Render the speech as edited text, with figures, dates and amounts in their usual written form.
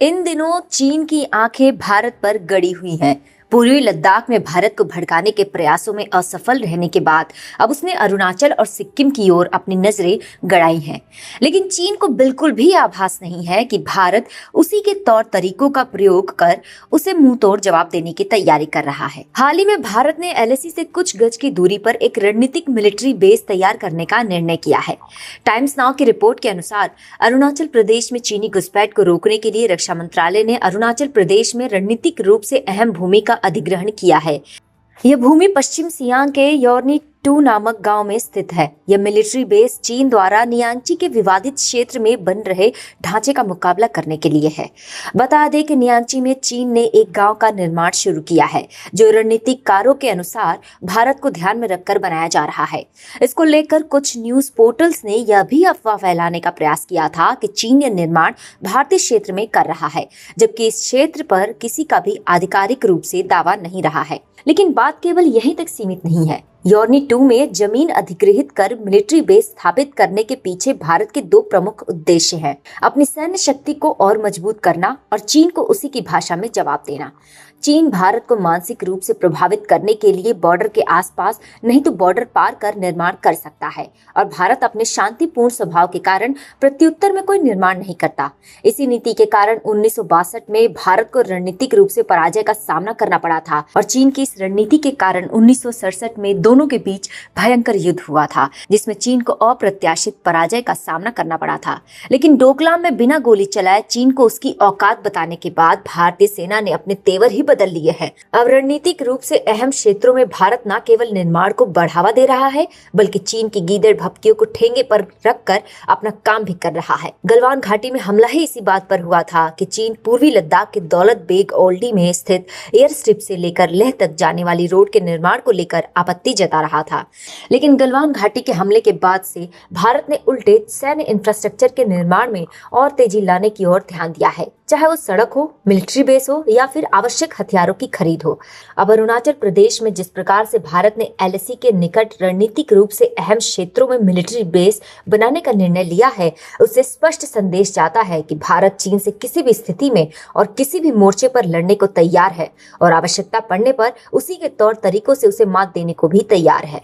इन दिनों चीन की आंखें भारत पर गड़ी हुई हैं। पूर्वी लद्दाख में भारत को भड़काने के प्रयासों में असफल रहने के बाद अब उसने अरुणाचल और सिक्किम की ओर अपनी नजरें गड़ाई हैं। लेकिन चीन को बिल्कुल भी आभास नहीं है कि भारत उसी के तौर तरीकों का प्रयोग कर उसे मुंह तोड़ जवाब देने की तैयारी कर रहा है। हाल ही में भारत ने एलएसी से कुछ गज की दूरी पर एक रणनीतिक मिलिट्री बेस तैयार करने का निर्णय किया है। टाइम्स नाउ की रिपोर्ट के अनुसार अरुणाचल प्रदेश में चीनी घुसपैठ को रोकने के लिए रक्षा मंत्रालय ने अरुणाचल प्रदेश में रणनीतिक रूप से अहम भूमि का अधिग्रहण किया है। यह भूमि पश्चिम सियांग के योर्नी 2 नामक गांव में स्थित है। यह मिलिट्री बेस चीन द्वारा नियांची के विवादित क्षेत्र में बन रहे ढांचे का मुकाबला करने के लिए है। बता दें कि नियांची में चीन ने एक गांव का निर्माण शुरू किया है, जो रणनीतिकारों के अनुसार भारत को ध्यान में रखकर बनाया जा रहा है। इसको लेकर कुछ न्यूज पोर्टल्स ने यह भी अफवाह फैलाने का प्रयास किया था कि चीन यह निर्माण भारतीय क्षेत्र में कर रहा है, जबकि इस क्षेत्र पर किसी का भी आधिकारिक रूप से दावा नहीं रहा है। लेकिन बात केवल यहीं तक सीमित नहीं है। योर्नी 2 में जमीन अधिग्रहित कर मिलिट्री बेस स्थापित करने के पीछे भारत के 2 प्रमुख उद्देश्य हैं। अपनी सैन्य शक्ति को और मजबूत करना और चीन को उसी की भाषा में जवाब देना। चीन भारत को मानसिक रूप से प्रभावित करने के लिए बॉर्डर के आसपास नहीं तो बॉर्डर पार कर निर्माण कर सकता है, और भारत अपने शांतिपूर्ण स्वभाव के कारण प्रत्युत्तर में कोई निर्माण नहीं करता। इसी नीति के कारण 1962 में भारत को रणनीतिक रूप से पराजय का सामना करना पड़ा था, और चीन की इस रणनीति के कारण 1967 में दोनों के बीच भयंकर युद्ध हुआ था, जिसमें चीन को अप्रत्याशित पराजय का सामना करना पड़ा था। लेकिन डोकलाम में बिना गोली चलाए चीन को उसकी औकात बताने के बाद भारतीय सेना ने अपने तेवर ही बदल लिए हैं। अब रणनीतिक रूप से अहम क्षेत्रों में भारत न केवल निर्माण को बढ़ावा दे रहा है, बल्कि चीन की गीदड़ भपकियों को ठेंगे पर रखकर अपना काम भी कर रहा है। गलवान घाटी में हमला ही इसी बात पर हुआ था कि चीन पूर्वी लद्दाख के दौलत बेग ओल्डी में स्थित एयर स्ट्रिप से लेकर लेह तक जाने वाली रोड के निर्माण को लेकर आपत्ति जता रहा था। लेकिन गलवान घाटी के हमले के बाद से भारत ने उल्टे सैन्य इंफ्रास्ट्रक्चर के निर्माण में और तेजी लाने की ओर ध्यान दिया है, चाहे वो सड़क हो, मिलिट्री बेस हो या फिर आवश्यक हथियारों की खरीद हो। अब अरुणाचल प्रदेश में जिस प्रकार से भारत ने एलएसी के निकट रणनीतिक रूप से अहम क्षेत्रों में मिलिट्री बेस बनाने का निर्णय लिया है, उससे स्पष्ट संदेश जाता है कि भारत चीन से किसी भी स्थिति में और किसी भी मोर्चे पर लड़ने को तैयार है, और आवश्यकता पड़ने पर उसी के तौर तरीकों से उसे मात देने को भी तैयार है।